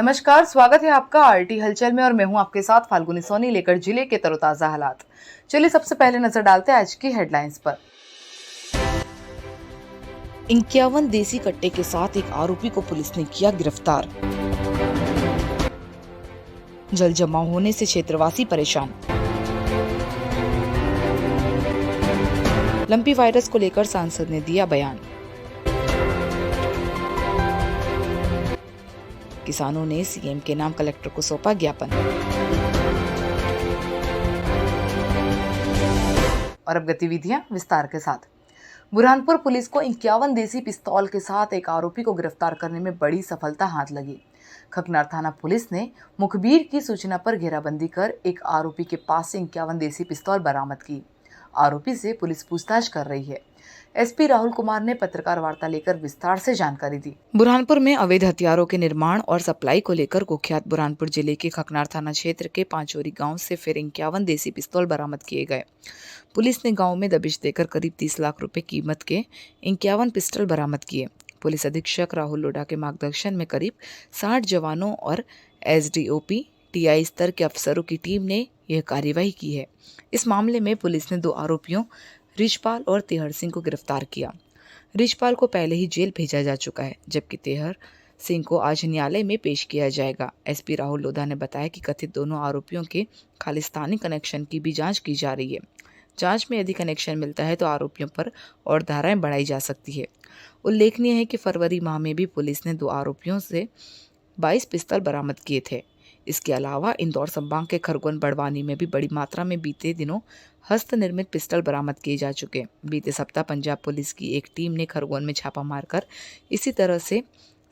नमस्कार, स्वागत है आपका आरटी हलचल में और मैं हूं आपके साथ फाल्गुनी सोनी लेकर जिले के तरोताजा हालात। चलिए सबसे पहले नजर डालते हैं आज की हेडलाइंस पर। 51 देसी कट्टे के साथ एक आरोपी को पुलिस ने किया गिरफ्तार। जल जमाव होने से क्षेत्रवासी परेशान। लंपी वायरस को लेकर सांसद ने दिया बयान। किसानों ने सीएम के नाम कलेक्टर को सौंपा ज्ञापन। और अब गतिविधियां विस्तार के साथ। बुरहानपुर पुलिस को 51 देसी पिस्तौल के साथ एक आरोपी को गिरफ्तार करने में बड़ी सफलता हाथ लगी। खकनार थाना पुलिस ने मुखबिर की सूचना पर घेराबंदी कर एक आरोपी के पास से 51 देसी पिस्तौल बरामद की। आरोपी से पुलिस पूछताछ कर रही है। एसपी राहुल कुमार ने पत्रकार वार्ता लेकर विस्तार से जानकारी दी। बुरहानपुर में अवैध हथियारों के निर्माण और सप्लाई को लेकर कुख्यात बुरहानपुर जिले के खकनार थाना क्षेत्र के पांचोरी गांव से फिर 51 देसी पिस्तौल बरामद किए गए। पुलिस ने गांव में दबिश देकर करीब 30 लाख रुपए कीमत के 51 पिस्टल बरामद किए। पुलिस अधीक्षक राहुल लोढ़ा के मार्गदर्शन में करीब 60 जवानों और एसडीओपी टीआई स्तर के अफसरों की टीम ने यह कार्यवाही की है। इस मामले में पुलिस ने 2 आरोपियों रिजपाल और तेहर सिंह को गिरफ्तार किया। रिजपाल को पहले ही जेल भेजा जा चुका है, जबकि तेहर सिंह को आज न्यायालय में पेश किया जाएगा। एसपी राहुल लोढ़ा ने बताया कि कथित दोनों आरोपियों के खालिस्तानी कनेक्शन की भी जांच की जा रही है। जांच में यदि कनेक्शन मिलता है तो आरोपियों पर और धाराएं बढ़ाई जा सकती है। उल्लेखनीय है कि फरवरी माह में भी पुलिस ने 2 आरोपियों से 22 पिस्तौल बरामद किए थे। इसके अलावा इंदौर संभाग के खरगोन बड़वानी में भी बड़ी मात्रा में बीते दिनों हस्त निर्मित पिस्टल बरामद किए जा चुके। बीते सप्ताह पंजाब पुलिस की एक टीम ने खरगोन में छापा मारकर इसी तरह से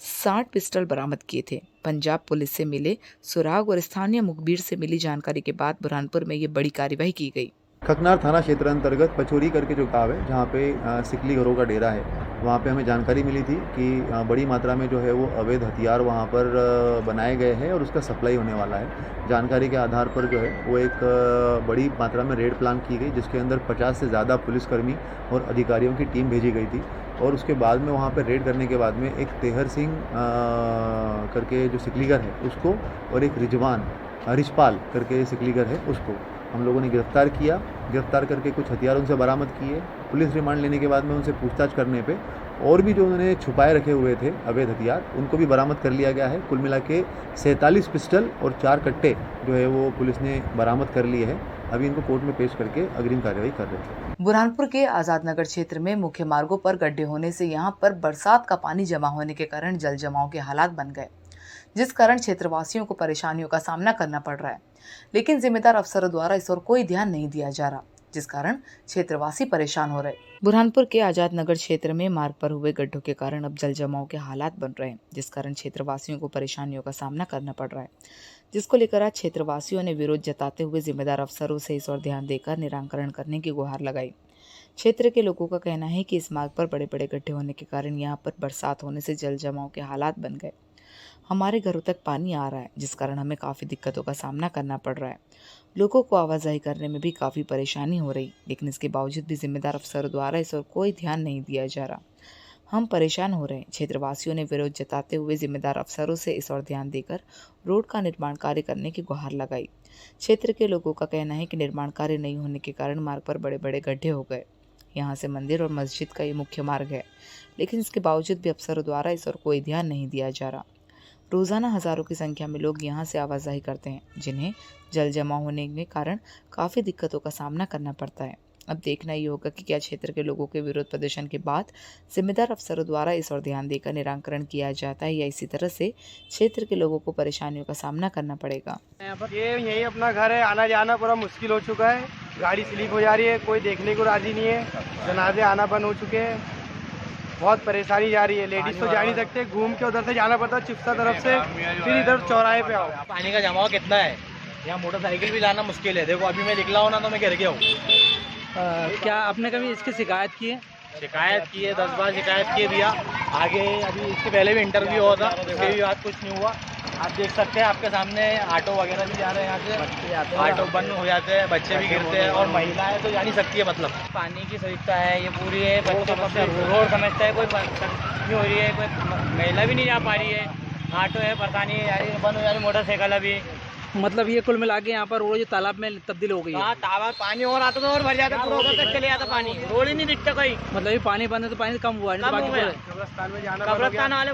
60 पिस्टल बरामद किए थे। पंजाब पुलिस से मिले सुराग और स्थानीय मुखबिर से मिली जानकारी के बाद बुरहानपुर में ये बड़ी कार्रवाई की गई। खकनार थाना क्षेत्र अंतर्गत पचोरी करके जो गाँव है, जहाँ पे सिकली घरों का डेरा है, वहाँ पे हमें जानकारी मिली थी कि बड़ी मात्रा में जो है वो अवैध हथियार वहाँ पर बनाए गए हैं और उसका सप्लाई होने वाला है। जानकारी के आधार पर जो है वो एक बड़ी मात्रा में रेड प्लान की गई, जिसके अंदर 50 से ज़्यादा पुलिसकर्मी और अधिकारियों की टीम भेजी गई थी। और उसके बाद में वहाँ पर रेड करने के बाद में एक तेहर सिंह करके जो सिकलीगर है उसको और एक रिजपाल करके सिकलीगर है उसको हम लोगों ने गिरफ्तार किया। गिरफ्तार करके कुछ हथियार उनसे बरामद किए। पुलिस रिमांड लेने के बाद में उनसे पूछताछ करने पे और भी जो उन्होंने छुपाए रखे हुए थे अवैध हथियार, उनको भी बरामद कर लिया गया है। कुल मिला के 47 पिस्टल और 4 कट्टे जो है वो पुलिस ने बरामद कर लिए हैं। अभी इनको कोर्ट में पेश करके अग्रिम कार्रवाई कर रहे हैं। बुरहानपुर के आजाद नगर क्षेत्र में मुख्य मार्गों पर गड्ढे होने से यहां पर बरसात का पानी जमा होने के कारण जल जमाव के हालात बन गए, जिस कारण क्षेत्रवासियों को परेशानियों का सामना करना पड़ रहा है। लेकिन जिम्मेदार अफसरों द्वारा इस ओर कोई ध्यान नहीं दिया जा रहा, जिस कारण क्षेत्रवासी परेशान हो रहे। बुरहानपुर के आजाद नगर क्षेत्र में मार्ग पर हुए गड्ढों के कारण अब जल जमाव के हालात बन रहे हैं, जिस कारण क्षेत्रवासियों को परेशानियों का सामना करना पड़ रहा है, जिसको लेकर आज क्षेत्रवासियों ने विरोध जताते हुए जिम्मेदार अफसरों से इस ओर ध्यान देकर निराकरण करने की गुहार लगाई। क्षेत्र के लोगों का कहना है कि इस मार्ग पर बड़े बड़े गड्ढे होने के कारण यहाँ पर बरसात होने से जल जमाव के हालात बन गए। हमारे घरों तक पानी आ रहा है, जिस कारण हमें काफ़ी दिक्कतों का सामना करना पड़ रहा है। लोगों को आवाजाही करने में भी काफ़ी परेशानी हो रही, लेकिन इसके बावजूद भी जिम्मेदार अफसरों द्वारा इस ओर कोई ध्यान नहीं दिया जा रहा। हम परेशान हो रहे हैं। क्षेत्रवासियों ने विरोध जताते हुए जिम्मेदार अफसरों से इस ओर ध्यान देकर रोड का निर्माण कार्य करने की गुहार लगाई। क्षेत्र के लोगों का कहना है कि निर्माण कार्य नहीं होने के कारण मार्ग पर बड़े बड़े गड्ढे हो गए। यहाँ से मंदिर और मस्जिद का ये मुख्य मार्ग है, लेकिन इसके बावजूद भी अफसरों द्वारा इस ओर कोई ध्यान नहीं दिया जा रहा। रोज़ाना हज़ारों की संख्या में लोग यहाँ से आवाजाही करते हैं, जिन्हें जल जमा होने के कारण काफ़ी दिक्कतों का सामना करना पड़ता है। अब देखना ही होगा कि क्या क्षेत्र के लोगों के विरोध प्रदर्शन के बाद जिम्मेदार अफसरों द्वारा इस ओर ध्यान देकर निराकरण किया जाता है, या इसी तरह से क्षेत्र के लोगों को परेशानियों का सामना करना पड़ेगा। ये यही अपना घर है, आना जाना पूरा मुश्किल हो चुका है। गाड़ी स्लिप हो जा रही है, कोई देखने को राजी नहीं है। जनाजे आना बंद हो चुके हैं, बहुत परेशानी जा रही है। लेडीज तो जा नहीं सकते, घूम के उधर से जाना पड़ता है चिप्सा तरफ से, फिर इधर चौराहे पे आओ। पानी का जमाव कितना है, यहाँ मोटरसाइकिल भी लाना मुश्किल है। देखो अभी मैं निकला हूँ ना तो मैं गिर गया हूँ। क्या आपने कभी इसकी शिकायत की है? शिकायत की है, 10 बार शिकायत किए भैया। आगे अभी इसके पहले भी इंटरव्यू हुआ था, उसके भी बाद कुछ नहीं हुआ। आप देख सकते हैं, आपके सामने ऑटो वगैरह भी जा रहे हैं यहाँ से, ऑटो बंद हो जाते हैं, बच्चे भी गिरते हैं और महिलाएं तो जा नहीं सकती है। मतलब पानी की सुविधा है ये पूरी है, बच्चों को रोड समझता है, कोई नहीं हो रही है, कोई महिला भी नहीं जा पा रही है। ऑटो है, परेशानी है यार, बंद हो जा रही मोटरसाइकिल अभी। मतलब ये कुल मिला के यहाँ पर रोड जो तालाब में तब्दील हो गई है। हाँ, तालाब पानी और आता था और भर जाता, पूरा उधर तक चले जाता पानी, रोड ही नहीं दिखता कहीं। मतलब ये पानी बंद है तो पानी कम हुआ है, नहीं तो कम बाकी हो गया। पूरे- कब्रिस्तान में जाना कब्रिस्तान वाले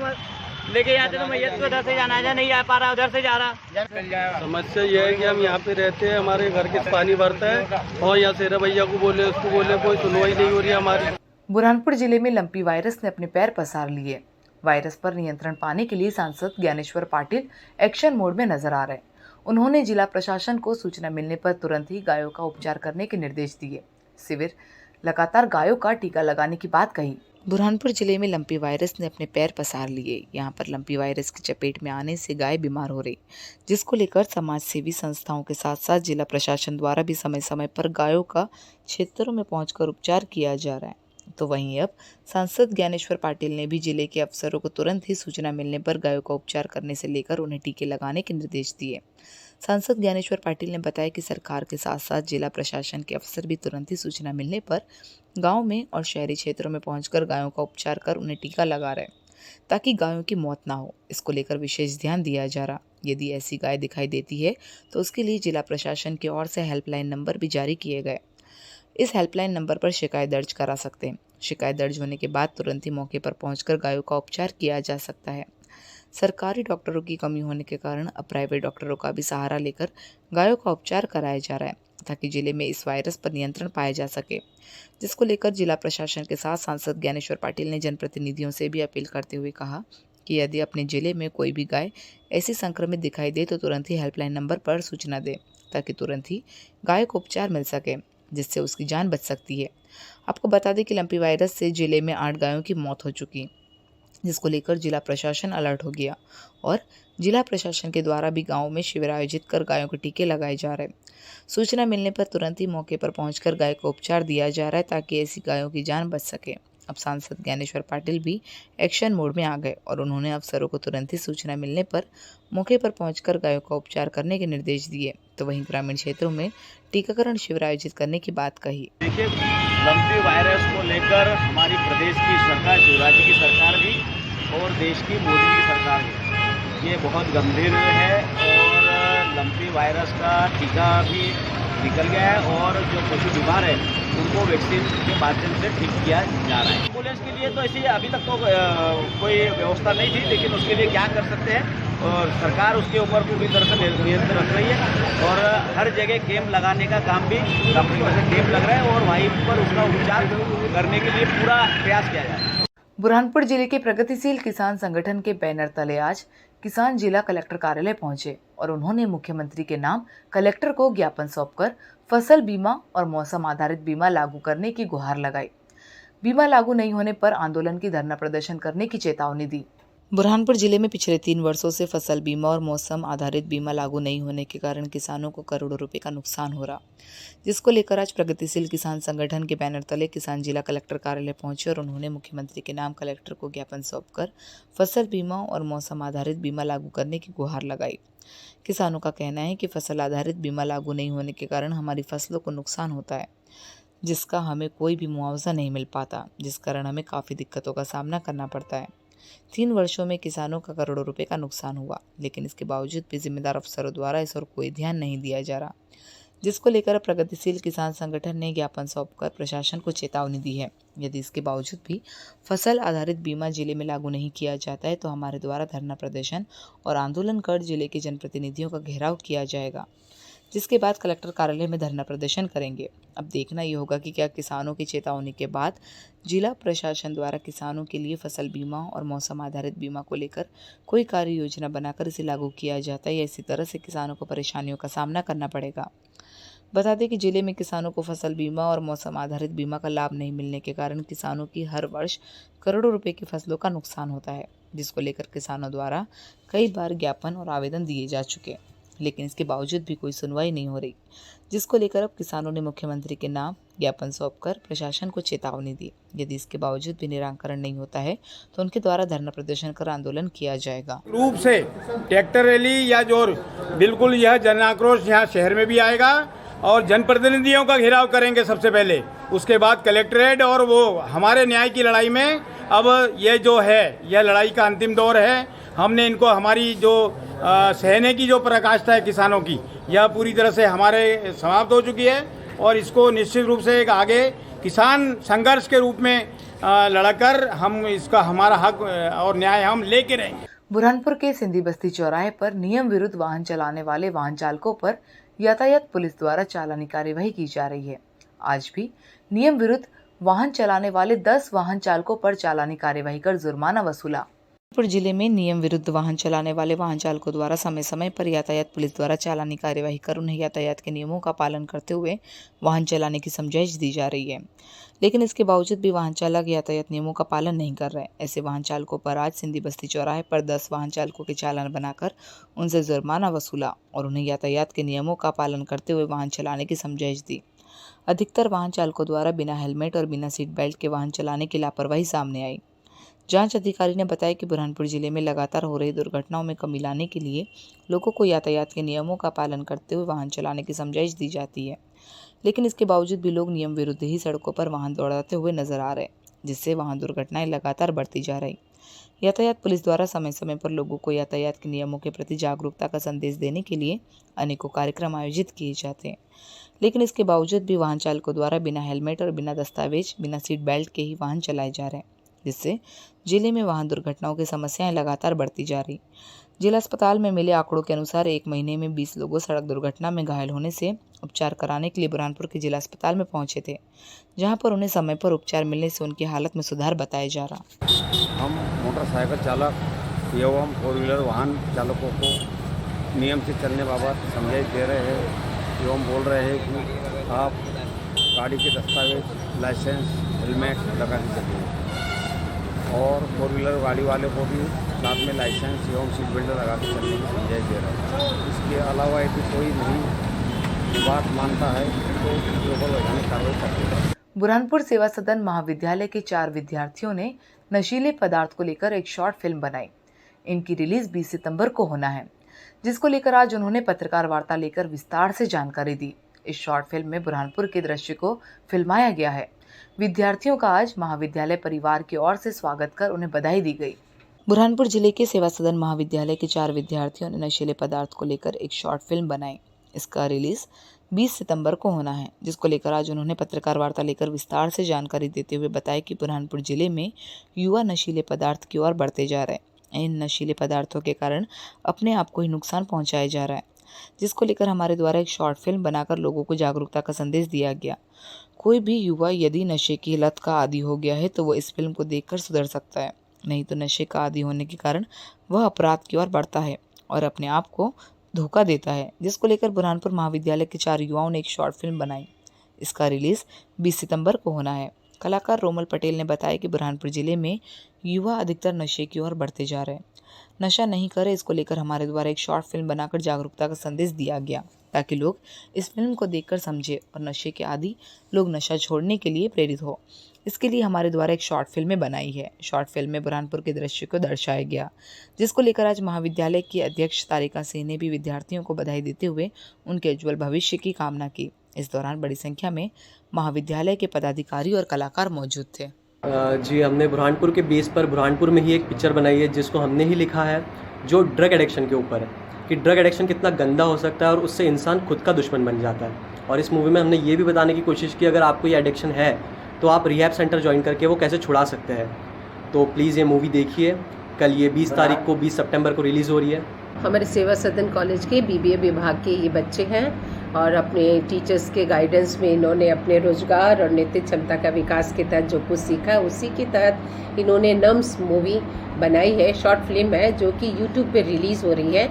लेके जाते तो मैयत को उधर से जाना है, नहीं आ पा रहा, उधर से जा रहा। समस्या ये है कि हम यहाँ पे रहते हैं, हमारे घर के पानी भरता है और यहाँ शेरा भैया को बोले उसको बोले, कोई सुनवाई नहीं हो रही है हमारी। बुरहानपुर जिले में लंपी वायरस ने अपने पैर पसार लिए। वायरस पर नियंत्रण पाने के लिए सांसद ज्ञानेश्वर पाटिल एक्शन मोड में नजर आ रहे हैं। उन्होंने जिला प्रशासन को सूचना मिलने पर तुरंत ही गायों का उपचार करने के निर्देश दिए। शिविर लगातार गायों का टीका लगाने की बात कही। बुरहानपुर जिले में लंपी वायरस ने अपने पैर पसार लिए। यहाँ पर लंपी वायरस की चपेट में आने से गाय बीमार हो रही, जिसको लेकर समाज सेवी संस्थाओं के साथ साथ जिला प्रशासन द्वारा भी समय समय पर गायों का क्षेत्रों में पहुंचकर उपचार किया जा रहा है। तो वहीं अब सांसद ज्ञानेश्वर पाटिल ने भी जिले के अफसरों को तुरंत ही सूचना मिलने पर गायों का उपचार करने से लेकर उन्हें टीके लगाने के निर्देश दिए। सांसद ज्ञानेश्वर पाटिल ने बताया कि सरकार के साथ साथ जिला प्रशासन के अफसर भी तुरंत ही सूचना मिलने पर गांव में और शहरी क्षेत्रों में पहुंचकर गायों का उपचार कर उन्हें टीका लगा रहे हैं, ताकि गायों की मौत ना हो। इसको लेकर विशेष ध्यान दिया जा रहा। यदि ऐसी गाय दिखाई देती है तो उसके लिए जिला प्रशासन की ओर से हेल्पलाइन नंबर भी जारी किए गए। इस हेल्पलाइन नंबर पर शिकायत दर्ज करा सकते हैं। शिकायत दर्ज होने के बाद तुरंत ही मौके पर पहुंचकर गायों का उपचार किया जा सकता है। सरकारी डॉक्टरों की कमी होने के कारण अब प्राइवेट डॉक्टरों का भी सहारा लेकर गायों का उपचार कराया जा रहा है, ताकि जिले में इस वायरस पर नियंत्रण पाया जा सके। जिसको लेकर जिला प्रशासन के साथ सांसद ज्ञानेश्वर पाटिल ने जनप्रतिनिधियों से भी अपील करते हुए कहा कि यदि अपने जिले में कोई भी गाय ऐसी संक्रमित दिखाई दे तो तुरंत ही हेल्पलाइन नंबर पर सूचना दे, ताकि तुरंत ही गाय को उपचार मिल सके, जिससे उसकी जान बच सकती है। आपको बता दें कि लंपी वायरस से जिले में 8 गायों की मौत हो चुकी, जिसको लेकर जिला प्रशासन अलर्ट हो गया और जिला प्रशासन के द्वारा भी गाँव में शिविर आयोजित कर गायों के टीके लगाए जा रहे हैं। सूचना मिलने पर तुरंत ही मौके पर पहुंचकर गाय को उपचार दिया जा रहा है, ताकि ऐसी गायों की जान बच सके। अब सांसद ज्ञानेश्वर पाटिल भी एक्शन मोड में आ गए और उन्होंने अफसरों को तुरंत ही सूचना मिलने पर मौके पर पहुंचकर गायों का उपचार करने के निर्देश दिए। तो वहीं ग्रामीण क्षेत्रों में टीकाकरण शिविर आयोजित करने की बात कही। देखिए, लंपी वायरस को लेकर हमारी प्रदेश की सरकार, शिवराज जी की सरकार भी और देश की मोदी की सरकार भी, ये बहुत गंभीर है और लंपी वायरस का टीका भी निकल गया है और जो पशु बीमार है उनको वैक्सीन के माध्यम से ठीक किया जा रहा है। एम्बुलेंस के लिए तो ऐसी अभी तक तो कोई व्यवस्था नहीं थी, लेकिन उसके लिए क्या कर सकते हैं और सरकार उसके ऊपर पूरी तरह से नियंत्रण रख रही है और हर जगह कैंप लगाने का काम भी कंपनी में से कैंप लग रहा है और वहीं पर उसका उपचार करने के लिए पूरा प्रयास किया जा रहा है। बुरहानपुर जिले के प्रगतिशील किसान संगठन के बैनर तले आज किसान जिला कलेक्टर कार्यालय पहुंचे और उन्होंने मुख्यमंत्री के नाम कलेक्टर को ज्ञापन सौंपकर फसल बीमा और मौसम आधारित बीमा लागू करने की गुहार लगाई। बीमा लागू नहीं होने पर आंदोलन की धरना प्रदर्शन करने की चेतावनी दी। बुरहानपुर जिले में पिछले 3 वर्षों से फसल बीमा और मौसम आधारित बीमा लागू नहीं होने के कारण किसानों को करोड़ों रुपए का नुकसान हो रहा, जिसको लेकर आज प्रगतिशील किसान संगठन के बैनर तले किसान जिला कलेक्टर कार्यालय पहुंचे और उन्होंने मुख्यमंत्री के नाम कलेक्टर को ज्ञापन सौंपकर फसल बीमा और मौसम आधारित बीमा लागू करने की गुहार लगाई। किसानों का कहना है कि फसल आधारित बीमा लागू नहीं होने के कारण हमारी फसलों को नुकसान होता है, जिसका हमें कोई भी मुआवजा नहीं मिल पाता, जिस कारण हमें काफ़ी दिक्कतों का सामना करना पड़ता है। 3 वर्षों में किसानों का करोड़ों रुपए का नुकसान हुआ, लेकिन इसके बावजूद भी जिम्मेदार अफसरों द्वारा इस ओर कोई ध्यान नहीं दिया जा रहा, जिसको लेकर प्रगतिशील किसान संगठन ने ज्ञापन सौंपकर प्रशासन को चेतावनी दी है। यदि इसके बावजूद भी फसल आधारित बीमा जिले में लागू नहीं किया जाता है तो हमारे द्वारा धरना प्रदर्शन और आंदोलन कर जिले के जनप्रतिनिधियों का घेराव किया जाएगा, जिसके बाद कलेक्टर कार्यालय में धरना प्रदर्शन करेंगे। अब देखना ये होगा कि क्या किसानों की चेतावनी के बाद जिला प्रशासन द्वारा किसानों के लिए फसल बीमा और मौसम आधारित बीमा को लेकर कोई कार्य योजना बनाकर इसे लागू किया जाता है या इसी तरह से किसानों को परेशानियों का सामना करना पड़ेगा। बता दें कि जिले में किसानों को फसल बीमा और मौसम आधारित बीमा का लाभ नहीं मिलने के कारण किसानों की हर वर्ष करोड़ों रुपए की फसलों का नुकसान होता है, जिसको लेकर किसानों द्वारा कई बार ज्ञापन और आवेदन दिए जा चुके, लेकिन इसके बावजूद भी कोई सुनवाई नहीं हो रही, जिसको लेकर अब किसानों ने मुख्यमंत्री के नाम ज्ञापन सौंपकर प्रशासन को चेतावनी दी। यदि इसके बावजूद भी निराकरण नहीं होता है तो उनके द्वारा धरना प्रदर्शन कर आंदोलन किया जाएगा। रूप से ट्रैक्टर रैली या जो बिल्कुल यह जन आक्रोश यहाँ शहर में भी आएगा और जनप्रतिनिधियों का घेराव करेंगे सबसे पहले, उसके बाद कलेक्ट्रेट और वो हमारे न्याय की लड़ाई में अब ये जो है यह लड़ाई का अंतिम दौर है। हमने इनको हमारी जो सहने की जो पराकाष्ठा है किसानों की, यह पूरी तरह से हमारे समाप्त हो चुकी है और इसको निश्चित रूप से एक आगे किसान संघर्ष के रूप में लड़कर हम इसका हमारा हक और न्याय हम लेके रहेंगे। बुरहानपुर के सिंधी बस्ती चौराहे पर नियम विरुद्ध वाहन चलाने वाले वाहन चालकों पर यातायात पुलिस द्वारा चालानी कार्यवाही की जा रही है। आज भी नियम विरुद्ध वाहन चलाने वाले 10 वाहन चालकों पर चालानी कार्यवाही कर जुर्माना वसूला। बुरहानपुर जिले में नियम विरुद्ध वाहन चलाने वाले वाहन चालकों द्वारा समय समय पर यातायात पुलिस द्वारा चालानी कार्यवाही कर उन्हें यातायात के नियमों का पालन करते हुए वाहन चलाने की समझाइश दी जा रही है, लेकिन इसके बावजूद भी वाहन चालक यातायात नियमों का पालन नहीं कर रहे। ऐसे वाहन चालकों पर आज सिंधी बस्ती चौराहे पर 10 वाहन चालकों के चालान बनाकर उनसे जुर्माना वसूला और उन्हें यातायात के नियमों का पालन करते हुए वाहन चलाने की समझाइश दी। अधिकतर वाहन चालकों द्वारा बिना हेलमेट और बिना सीट बेल्ट के वाहन चलाने की लापरवाही सामने आई। जांच अधिकारी ने बताया कि बुरहानपुर जिले में लगातार हो रही दुर्घटनाओं में कमी लाने के लिए लोगों को यातायात के नियमों का पालन करते हुए वाहन चलाने की समझाइश दी जाती है, लेकिन इसके बावजूद भी लोग नियम विरुद्ध ही सड़कों पर वाहन दौड़ाते हुए नजर आ रहे, जिससे वाहन दुर्घटनाएं लगातार बढ़ती जा रही। यातायात पुलिस द्वारा समय समय पर लोगों को यातायात के नियमों के प्रति जागरूकता का संदेश देने के लिए अनेकों कार्यक्रम आयोजित किए जाते हैं, लेकिन इसके बावजूद भी वाहन चालकों द्वारा बिना हेलमेट और बिना दस्तावेज, बिना सीट बेल्ट के ही वाहन चलाए जा रहे हैं, जिससे जिले में वाहन दुर्घटनाओं की समस्याएं लगातार बढ़ती जा रही। जिला अस्पताल में मिले आंकड़ों के अनुसार 1 महीने में 20 लोगों सड़क दुर्घटना में घायल होने से उपचार कराने के लिए बुरहानपुर के जिला अस्पताल में पहुंचे थे, जहां पर उन्हें समय पर उपचार मिलने से उनकी हालत में सुधार बताया जा रहा। हम मोटरसाइकिल चालक एवं 4 व्हीलर वाहन चालकों को नियम से चलने बाबत समझाइश दे रहे हैं एवं बोल रहे हैं कि आप गाड़ी के दस्तावेज, लाइसेंस, हेलमेट लगा के चलिए और 4 व्हीलर गाड़ी वाले को भी साथ में लाइसेंस एवं सीट बेल्ट लगा के चलने की समझाइश दे रहे हैं। इसके अलावा यदि कोई नहीं बात मानता है तो लोगों वैधानिक कार्रवाई करते हैं। बुरहानपुर सेवा सदन महाविद्यालय के 4 विद्यार्थियों ने नशीले पदार्थ को लेकर एक शॉर्ट फिल्म बनाई। इनकी रिलीज 20 सितंबर को होना है, जिसको लेकर आज उन्होंने पत्रकार वार्ता लेकर विस्तार से जानकारी दी। इस शॉर्ट फिल्म में बुरहानपुर के दृश्य को फिल्माया गया है। विद्यार्थियों का आज महाविद्यालय परिवार की ओर से स्वागत कर उन्हें बधाई दी गई। बुरहानपुर जिले के सेवा सदन महाविद्यालय के 4 विद्यार्थियों ने नशीले पदार्थ को लेकर एक शॉर्ट फिल्म बनाई। इसका रिलीज 20 सितंबर को होना है, जिसको लेकर आज उन्होंने पत्रकार वार्ता लेकर विस्तार से जानकारी देते हुए बताया कि बुरहानपुर जिले में युवा नशीले पदार्थ की ओर बढ़ते जा रहे हैं। इन नशीले पदार्थों के कारण अपने आप को ही नुकसान पहुंचाया जा रहा है, जिसको लेकर हमारे द्वारा एक शॉर्ट फिल्म बनाकर लोगों को जागरूकता का संदेश दिया गया। कोई भी युवा यदि नशे की लत का आदी हो गया है तो वो इस फिल्म को देखकर सुधर सकता है, नहीं तो नशे का आदी होने के कारण वह अपराध की ओर बढ़ता है और अपने आप को धोखा देता है, जिसको लेकर बुरहानपुर महाविद्यालय के 4 युवाओं ने एक शॉर्ट फिल्म बनाई। इसका रिलीज 20 सितंबर को होना है। कलाकार रोमल पटेल ने बताया कि बुरहानपुर जिले में युवा अधिकतर नशे की ओर बढ़ते जा रहे हैं। नशा नहीं करे, इसको लेकर हमारे द्वारा एक शॉर्ट फिल्म बनाकर जागरूकता का संदेश दिया गया, ताकि लोग इस फिल्म को देखकर समझे और नशे के आदी लोग नशा छोड़ने के लिए प्रेरित हो। इसके लिए हमारे द्वारा एक शॉर्ट फिल्म बनाई है। शॉर्ट फिल्म में बुरहानपुर के दृश्य को दर्शाया गया, जिसको लेकर आज महाविद्यालय की अध्यक्ष तारिका सिंह ने भी विद्यार्थियों को बधाई देते हुए उनके उज्जवल भविष्य की कामना की। इस दौरान बड़ी संख्या में महाविद्यालय के पदाधिकारी और कलाकार मौजूद थे। जी, हमने बुरहानपुर के बेस पर बुरहानपुर में ही एक पिक्चर बनाई है, जिसको हमने ही लिखा है, जो ड्रग एडिक्शन के ऊपर है कि ड्रग एडिक्शन कितना गंदा हो सकता है और उससे इंसान खुद का दुश्मन बन जाता है। और इस मूवी में हमने ये भी बताने की कोशिश की अगर आपको ये एडिक्शन है तो आप रिहैब सेंटर ज्वाइन करके वो कैसे छुड़ा सकते हैं। तो प्लीज़ ये मूवी देखिए। कल ये 20 तारीख को 20 सितंबर को रिलीज़ हो रही है। हमारे सेवा सदन कॉलेज के BBA विभाग के ये बच्चे हैं और अपने टीचर्स के गाइडेंस में इन्होंने अपने रोजगार और नैतिक क्षमता का विकास के तहत जो कुछ सीखा है उसी के तहत इन्होंने नम्स मूवी बनाई है। शॉर्ट फिल्म है जो कि YouTube पे रिलीज़ हो रही है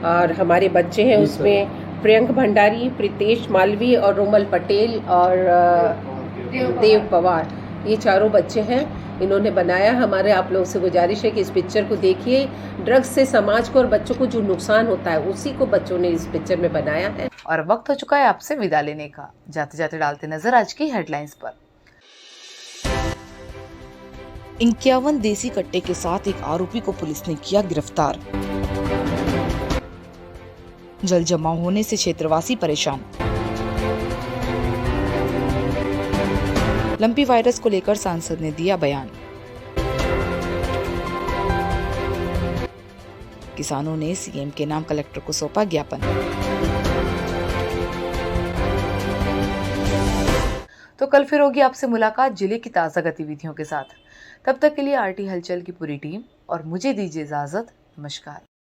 और हमारे बच्चे हैं उसमें प्रियंक भंडारी, प्रीतेश मालवी और रोमल पटेल और देव पवार, ये 4 बच्चे हैं। इन्होंने बनाया। हमारे आप लोगों से गुजारिश है कि इस पिक्चर को देखिए। ड्रग्स से समाज को और बच्चों को जो नुकसान होता है उसी को बच्चों ने इस पिक्चर में बनाया है। और वक्त हो चुका है आपसे विदा लेने का। जाते जाते डालते नजर आज की हेडलाइंस पर। 51 देसी कट्टे के साथ एक आरोपी को पुलिस ने किया गिरफ्तार। जल जमाव होने से क्षेत्रवासी परेशान। लंपी वायरस को लेकर सांसद ने दिया बयान। किसानों ने सीएम के नाम कलेक्टर को सौंपा ज्ञापन। तो कल फिर होगी आपसे मुलाकात जिले की ताज़ा गतिविधियों के साथ। तब तक के लिए आरटी हलचल की पूरी टीम और मुझे दीजिए इजाजत। नमस्कार।